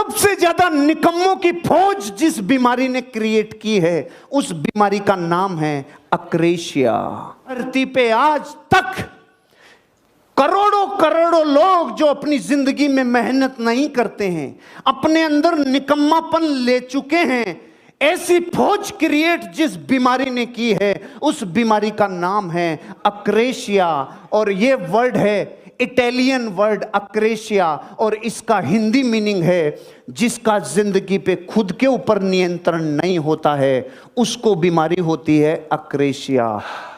सबसे ज्यादा निकम्मों की फौज जिस बीमारी ने क्रिएट की है, उस बीमारी का नाम है अक्रेशिया। धरती पे आज तक करोड़ों करोड़ों लोग जो अपनी जिंदगी में मेहनत नहीं करते हैं, अपने अंदर निकम्मापन ले चुके हैं, ऐसी फौज क्रिएट जिस बीमारी ने की है, उस बीमारी का नाम है अक्रेशिया। और ये वर्ड है इटालियन वर्ड अक्रेशिया, और इसका हिंदी मीनिंग है जिसका जिंदगी पे खुद के ऊपर नियंत्रण नहीं होता है, उसको बीमारी होती है अक्रेशिया।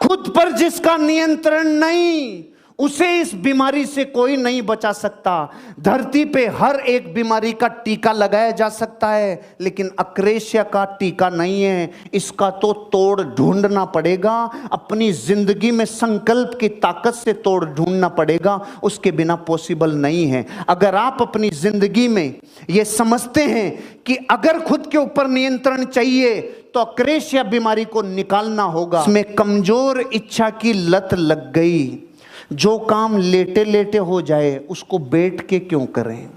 खुद पर जिसका नियंत्रण नहीं, उसे इस बीमारी से कोई नहीं बचा सकता। धरती पे हर एक बीमारी का टीका लगाया जा सकता है, लेकिन अक्रेशिया का टीका नहीं है। इसका तो तोड़ ढूंढना पड़ेगा, अपनी जिंदगी में संकल्प की ताकत से तोड़ ढूंढना पड़ेगा, उसके बिना पॉसिबल नहीं है। अगर आप अपनी जिंदगी में ये समझते हैं कि अगर खुद के ऊपर नियंत्रण चाहिए तो अक्रेशिया बीमारी को निकालना होगा। इसमें कमजोर इच्छा की लत लग गई। जो काम लेटे लेटे हो जाए उसको बैठ के क्यों करें,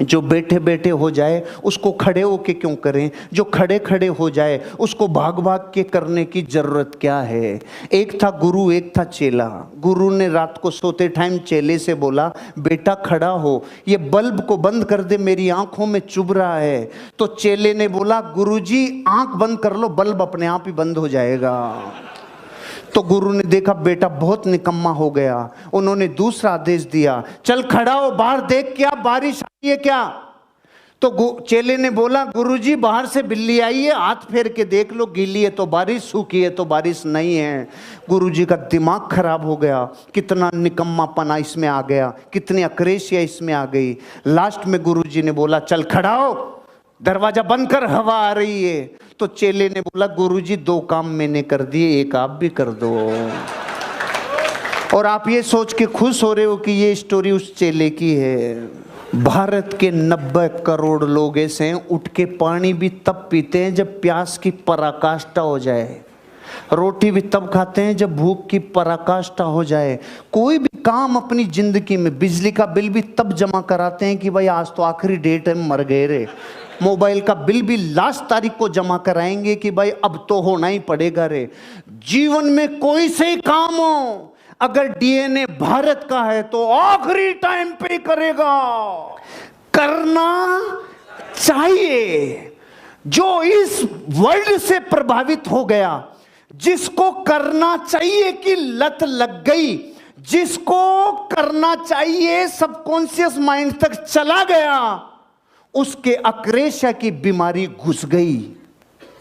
जो बैठे बैठे हो जाए उसको खड़े होके क्यों करें, जो खड़े खड़े हो जाए उसको भाग भाग के करने की जरूरत क्या है। एक था गुरु, एक था चेला। गुरु ने रात को सोते टाइम चेले से बोला, बेटा खड़ा हो, ये बल्ब को बंद कर दे, मेरी आंखों में चुभ रहा है। तो चेले ने बोला, गुरुजी आंख बंद कर लो, बल्ब अपने आप ही बंद हो जाएगा। तो गुरु ने देखा बेटा बहुत निकम्मा हो गया, उन्होंने दूसरा आदेश दिया, चल खड़ा हो, बाहर देख क्या बारिश आई है क्या। तो चेले ने बोला, गुरुजी बाहर से बिल्ली आई है, हाथ फेर के देख लो, गीली है तो बारिश, सूखी है तो बारिश नहीं है। गुरुजी का दिमाग खराब हो गया, कितना निकम्मापना इसमें आ गया, कितनी अक्रेशिया इसमें आ गई। लास्ट में गुरुजी ने बोला, चल खड़ा हो, दरवाजा बंद कर, हवा आ रही है। तो चेले ने बोला, गुरुजी दो काम मैंने कर दिए, एक आप भी कर दो। और आप ये सोच के खुश हो रहे हो कि ये स्टोरी उस चेले की है। भारत के 90 करोड़ लोग ऐसे हैं, उठ के पानी भी तब पीते हैं जब प्यास की पराकाष्ठा हो जाए, रोटी भी तब खाते हैं जब भूख की पराकाष्ठा हो जाए, कोई भी काम अपनी जिंदगी में, बिजली का बिल भी तब जमा कराते हैं कि भाई आज तो आखिरी डेट है, मर गए रे। मोबाइल का बिल भी लास्ट तारीख को जमा कराएंगे कि भाई अब तो होना ही पड़ेगा रे। जीवन में कोई से ही काम हो, अगर डीएनए भारत का है तो आखिरी टाइम पे करेगा, करना चाहिए। जो इस वर्ल्ड से प्रभावित हो गया, जिसको करना चाहिए की लत लग गई, जिसको करना चाहिए सबकॉन्शियस माइंड तक चला गया, उसके अक्रेशिया की बीमारी घुस गई।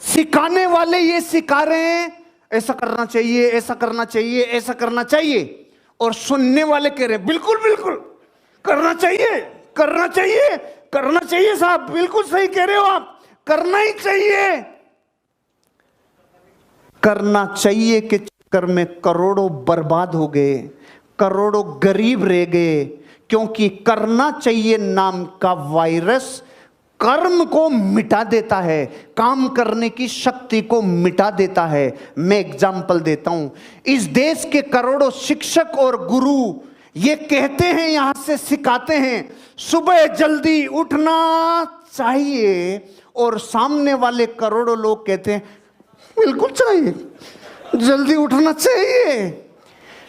सिखाने वाले ये सिखा रहे हैं, ऐसा करना चाहिए, ऐसा करना चाहिए, ऐसा करना चाहिए, और सुनने वाले कह रहे हैं बिल्कुल बिल्कुल करना चाहिए, करना चाहिए, करना चाहिए साहब, बिल्कुल सही कह रहे हो आप, करना ही चाहिए। करना चाहिए के चक्कर में करोड़ों बर्बाद हो गए, करोड़ों गरीब रह गए, क्योंकि करना चाहिए नाम का वायरस कर्म को मिटा देता है, काम करने की शक्ति को मिटा देता है। मैं एग्जाम्पल देता हूं, इस देश के करोड़ों शिक्षक और गुरु ये कहते हैं, यहां से सिखाते हैं, सुबह जल्दी उठना चाहिए, और सामने वाले करोड़ों लोग कहते हैं बिल्कुल चाहिए, जल्दी उठना चाहिए,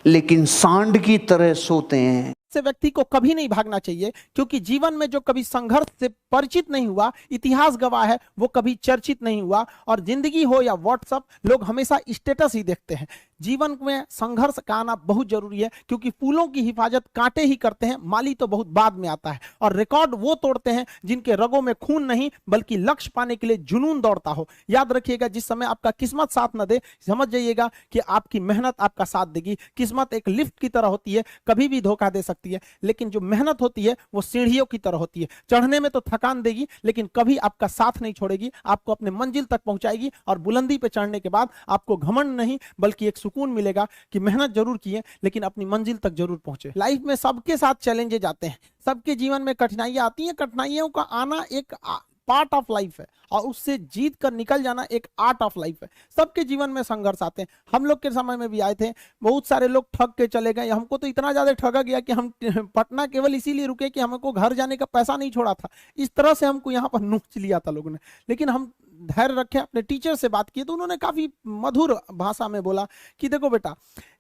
लेकिन सांड की तरह सोते हैं। से व्यक्ति को कभी नहीं भागना चाहिए, क्योंकि जीवन में जो कभी संघर्ष से परिचित नहीं हुआ, इतिहास गवाह है, वो कभी चर्चित नहीं हुआ। और जिंदगी हो या व्हाट्सएप, लोग हमेशा स्टेटस ही देखते हैं। जीवन में संघर्ष का आना बहुत जरूरी है, क्योंकि फूलों की हिफाजत कांटे ही करते हैं, माली तो बहुत बाद में आता है। और रिकॉर्ड वो तोड़ते हैं जिनके रगों में खून नहीं, बल्कि लक्ष्य पाने के लिए जुनून दौड़ता हो। याद रखिएगा, जिस समय आपका किस्मत साथ न दे, समझ जाइएगा कि आपकी मेहनत आपका साथ देगी। किस्मत एक लिफ्ट की तरह होती है, कभी भी धोखा दे सकती है, लेकिन जो मेहनत होती है वो सीढ़ियों की तरह होती है। चढ़ने में तो थकान देगी, लेकिन कभी आपका साथ नहीं छोड़ेगी, आपको अपने मंजिल तक पहुंचाएगी। और बुलंदी पे चढ़ने के बाद आपको घमंड नहीं, बल्कि एक सुकून मिलेगा कि मेहनत जरूर किए, लेकिन अपनी मंजिल तक जरूर पहुंचे। लाइफ में सबके साथ चैलेंजेज आते हैं, सबके जीवन में कठिनाइयां आती हैं। कठिनाइयों का आना एक पार्ट ऑफ लाइफ है और उससे जीत कर निकल जाना एक आर्ट ऑफ लाइफ है। सबके जीवन में संघर्ष आते हैं, हम लोग के समय में भी आए थे। बहुत सारे लोग ठग के चले गए, हमको तो इतना ज्यादा ठगा गया कि हम पटना केवल इसीलिए रुके कि हमको घर जाने का पैसा नहीं छोड़ा था। इस तरह से हमको यहाँ पर नोच लिया था लोगों ने, लेकिन हम धैर्य रखे, अपने टीचर से बात की तो उन्होंने काफी मधुर भाषा में बोला कि देखो बेटा,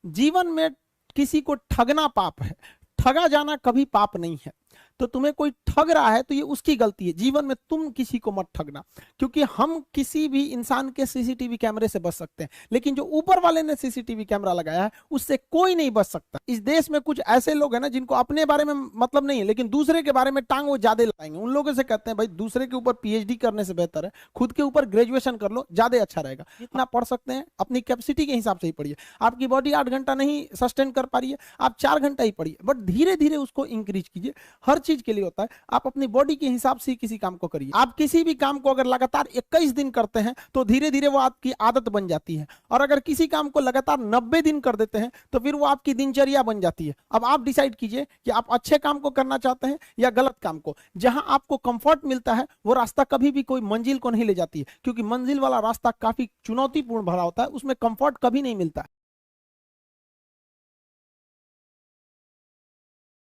जीवन में किसी को ठगना पाप है, ठगा जाना कभी पाप नहीं है। तो तुम्हें कोई ठग रहा है तो ये उसकी गलती है, जीवन में तुम किसी को मत ठगना। क्योंकि हम किसी भी इंसान के सीसीटीवी कैमरे से बच सकते हैं, लेकिन जो ऊपर वाले ने सीसीटीवी कैमरा लगाया है उससे कोई नहीं बच सकता। इस देश में कुछ ऐसे लोग हैं ना जिनको अपने बारे में मतलब नहीं है, लेकिन दूसरे के बारे में टांग वो ज्यादा लगाएंगे। उन लोगों से कहते हैं भाई दूसरे के ऊपर पीएचडी करने से बेहतर है खुद के ऊपर ग्रेजुएशन कर लो, ज्यादा अच्छा रहेगा। जितना पढ़ सकते हैं अपनी कैपेसिटी के हिसाब से ही पढ़िए। आपकी बॉडी 8 घंटा नहीं सस्टेन कर पा रही है, आप 4 घंटा ही पढ़िए, बट धीरे धीरे उसको इंक्रीज कीजिए। हर चीज के लिए होता है, आप अपनी बॉडी के हिसाब से किसी काम को करिए। आप किसी भी काम को अगर लगातार 21 दिन करते हैं तो धीरे धीरे वो आपकी आदत बन जाती है, और अगर किसी काम को लगातार 90 दिन कर देते हैं तो फिर वो आपकी दिनचर्या बन जाती है। अब आप डिसाइड कीजिए कि आप अच्छे काम को करना चाहते हैं या गलत काम को। जहां आपको कंफर्ट मिलता है वो रास्ता कभी भी कोई मंजिल को नहीं ले जाती है, क्योंकि मंजिल वाला रास्ता काफी चुनौतीपूर्ण भरा होता है, उसमें कंफर्ट कभी नहीं मिलता है।